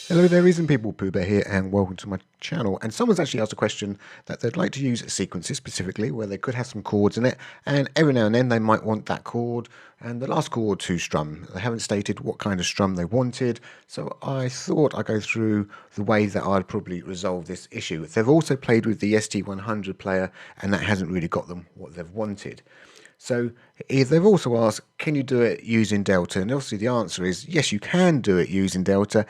Hello there, Reason People, PoohBear here, and welcome to my channel. And someone's actually asked a question that they'd like to use sequences specifically, where they could have some chords in it, and every now and then they might want that chord and the last chord to strum. They haven't stated what kind of strum they wanted, so I thought I'd go through the way that I'd probably resolve this issue. They've also played with the ST100 player, and that hasn't really got them what they've wanted. So they've also asked, can you do it using Delta? And obviously the answer is yes, you can do it using Delta.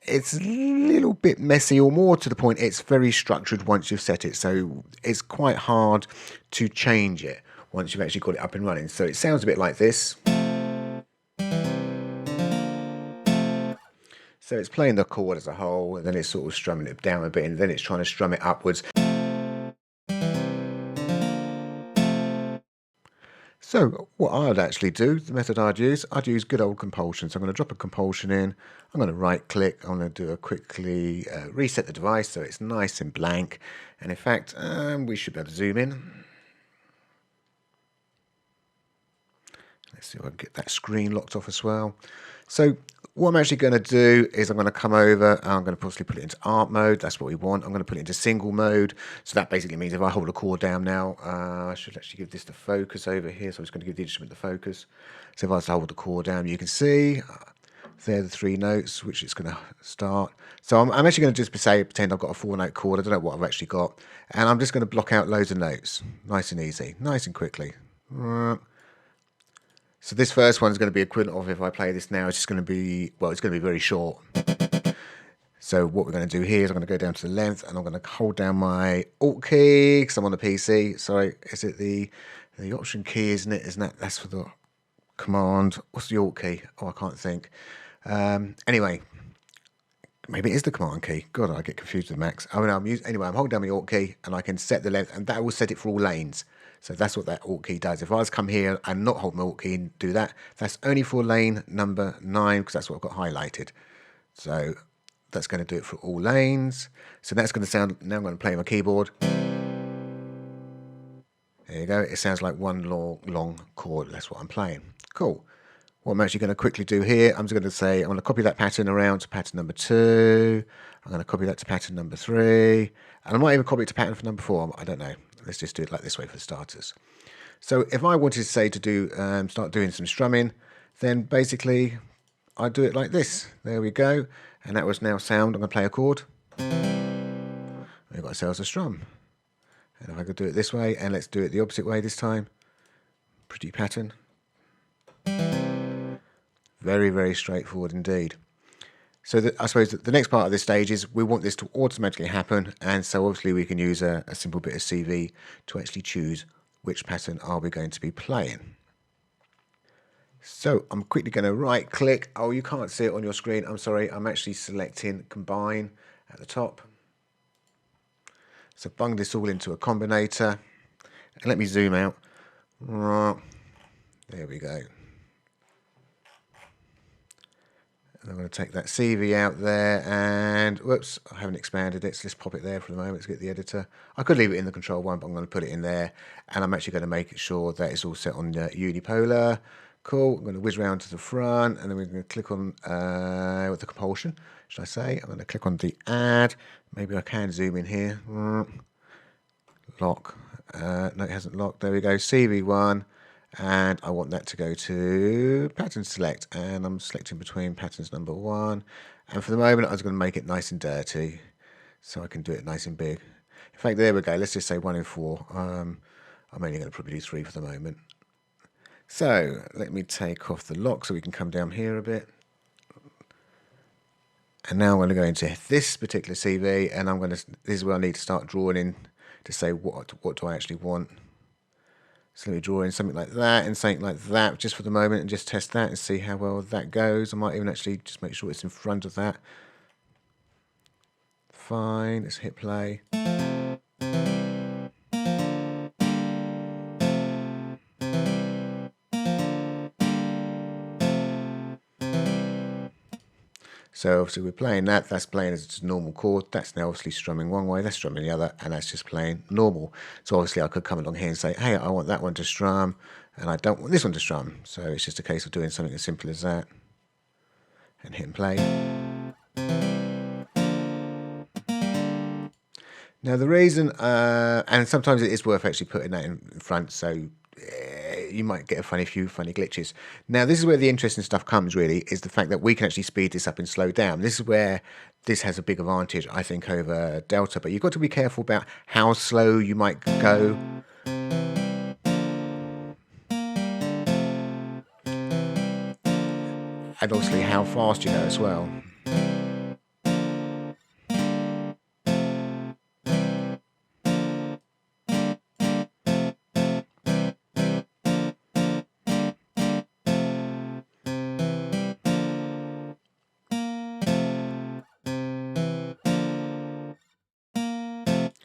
It's a little bit messy, or more to the point, it's very structured once you've set it. So it's quite hard to change it once you've actually got it up and running. So it sounds a bit like this. So it's playing the chord as a whole, and then it's sort of strumming it down a bit, and then it's trying to strum it upwards. So what I'd actually do, the method I'd use good old compulsion. So I'm going to drop a compulsion in, I'm going to right click, I'm going to do a quickly reset the device so it's nice and blank. And in fact, we should be able to zoom in. Let's see if I can get that screen locked off as well. So what I'm actually going to do is I'm going to come over and I'm going to possibly put it into art mode. That's what we want. I'm going to put it into single mode. So that basically means if I hold a chord down now, I should actually give this the focus over here. So I'm just going to give the instrument the focus. So if I hold the chord down, you can see they're the three notes which it's going to start. So I'm actually going to just pretend I've got a 4-note chord. I don't know what I've actually got. And I'm just going to block out loads of notes. Nice and easy, nice and quickly. So this first one is going to be equivalent of, if I play this now, it's just going to be, well, it's going to be very short. So what we're going to do here is I'm going to go down to the length, and I'm going to hold down my Alt key because I'm on the PC. Sorry, is it the Option key, isn't it? Isn't that, that's for the command. What's the Alt key? Oh, I can't think. Anyway, maybe it is the command key. God, I get confused with Max. I mean, anyway, I'm holding down my Alt key, and I can set the length, and that will set it for all lanes. So that's what that Alt key does. If I was come here and not hold my Alt key and do that, that's only for lane number 9 because that's what I've got highlighted. So that's going to do it for all lanes. So that's going to sound, now I'm going to play my keyboard. There you go. It sounds like one long chord. That's what I'm playing. Cool. What I'm actually going to quickly do here, I'm just going to say, I'm going to copy that pattern around to pattern number 2. I'm going to copy that to pattern number 3. And I might even copy it to pattern for number 4. I don't know. Let's just do it like this way for starters. So if I wanted to say to do start doing some strumming, then basically I do it like this. There we go. And that was now sound. I'm going to play a chord. We've got ourselves a strum. And if I could do it this way, and let's do it the opposite way this time. Pretty pattern. Very, very straightforward indeed. So I suppose the next part of this stage is we want this to automatically happen, and so obviously we can use a simple bit of CV to actually choose which pattern are we going to be playing. So I'm quickly going to right click. Oh, you can't see it on your screen. I'm sorry. I'm actually selecting combine at the top. So bung this all into a combinator, and let me zoom out. There we go. And I'm going to take that CV out there, and whoops, I haven't expanded it, so let's pop it there for the moment. Let's get the editor. I could leave it in the control one, but I'm going to put it in there, and I'm actually going to make sure that it's all set on unipolar. Cool. I'm going to whiz round to the front, and then we're going to click on with the compulsion, should I say. I'm going to click on the add. Maybe I can zoom in here. Lock. No, it hasn't locked. There we go. CV1. And I want that to go to pattern select, and I'm selecting between patterns number 1, and for the moment I was going to make it nice and dirty so I can do it nice and big. In fact, there we go, let's just say 1 and 4. I'm only going to probably do 3 for the moment. So let me take off the lock so we can come down here a bit, and now I'm going to go into this particular CV, and I'm going to, this is where I need to start drawing in to say what do I actually want. So let me draw in something like that and something like that just for the moment, and just test that and see how well that goes. I might even actually just make sure it's in front of that. Fine, let's hit play. So obviously we're playing that, that's playing as a normal chord, that's now obviously strumming one way, that's strumming the other, and that's just playing normal. So obviously I could come along here and say, hey, I want that one to strum, and I don't want this one to strum. So it's just a case of doing something as simple as that, and hitting play. Now the reason, and sometimes it is worth actually putting that in front, so you might get a few funny glitches. Now this is where the interesting stuff comes. Really, is the fact that we can actually speed this up and slow down. This is where this has a big advantage, I think, over Delta. But you've got to be careful about how slow you might go. And obviously how fast you go as well.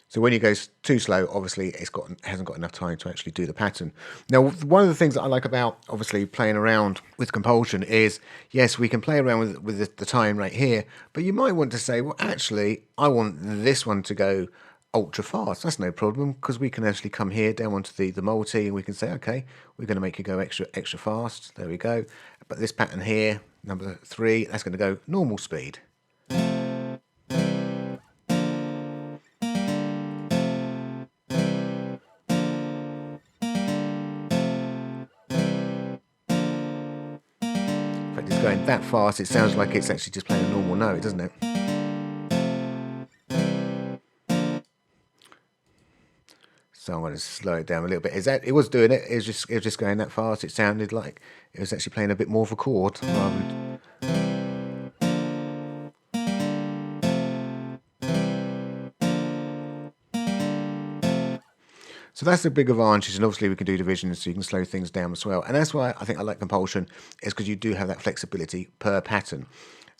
So when you go too slow, obviously hasn't got enough time to actually do the pattern. Now, one of the things that I like about obviously playing around with Komplusion is, yes, we can play around with the time right here, but you might want to say, well, actually, I want this one to go ultra fast. That's no problem, because we can actually come here down onto the multi, and we can say, okay, we're going to make you go extra fast. There we go. But this pattern here, number 3, that's going to go normal speed. It's going that fast, it sounds like it's actually just playing a normal note, doesn't it? So I'm going to slow it down a little bit. It was doing it. It was just going that fast. It sounded like it was actually playing a bit more of a chord rather than... So that's the big advantage, and obviously we can do divisions, so you can slow things down as well. And that's why I think I like Komplusion, is because you do have that flexibility per pattern.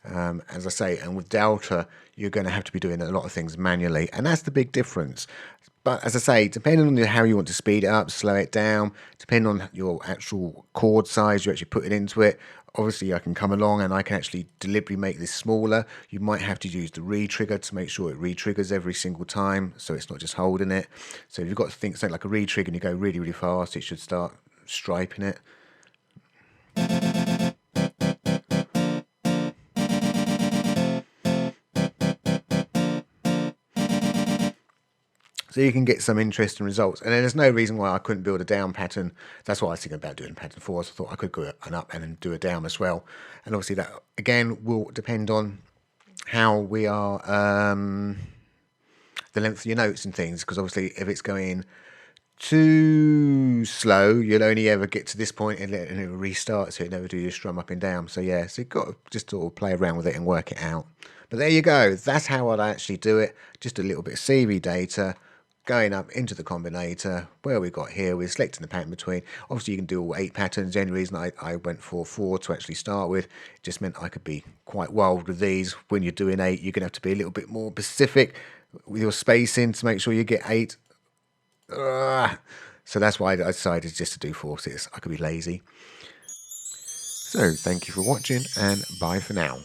As I say, and with Delta, you're going to have to be doing a lot of things manually, and that's the big difference. But as I say, depending on how you want to speed it up, slow it down, depending on your actual chord size you're actually putting into it, obviously I can come along and I can actually deliberately make this smaller. You might have to use the re-trigger to make sure it re-triggers every single time, so it's not just holding it. So if you've got to think something like a re-trigger and you go really, really fast, it should start striping it. So you can get some interesting results. And then there's no reason why I couldn't build a down pattern. That's what I was thinking about doing pattern 4. So I thought I could go an up and then do a down as well. And obviously that, again, will depend on how we are, the length of your notes and things. Because obviously if it's going too slow, you'll only ever get to this point and it will restart, so you never do your strum up and down. So yeah, so you've got to just sort of play around with it and work it out. But there you go. That's how I'd actually do it. Just a little bit of CV data, going up into the combinator where we got here, we're selecting the pattern between. Obviously you can do all 8 patterns. The only reason I went for 4 to actually start with, it just meant I could be quite wild with these. When you're doing 8, you're going to have to be a little bit more specific with your spacing to make sure you get 8. So that's why I decided just to do 4 6. I could be lazy. So thank you for watching, and bye for now.